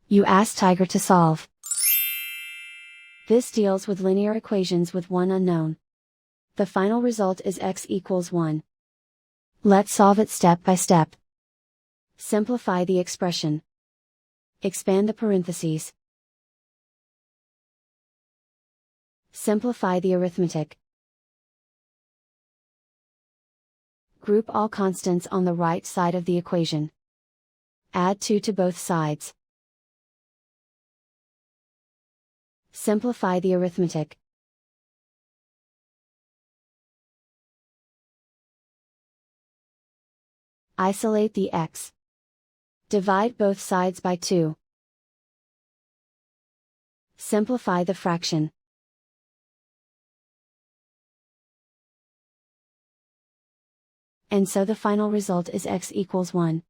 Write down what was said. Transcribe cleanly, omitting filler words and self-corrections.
You ask Tiger to solve. This deals with linear equations with one unknown. The final result is x equals 1. Let's solve it step by step. Simplify the expression. Expand the parentheses. Simplify the arithmetic. Group all constants on the right side of the equation. Add 2 to both sides. Simplify the arithmetic. Isolate the x. Divide both sides by 2. Simplify the fraction. And so the final result is x equals 1.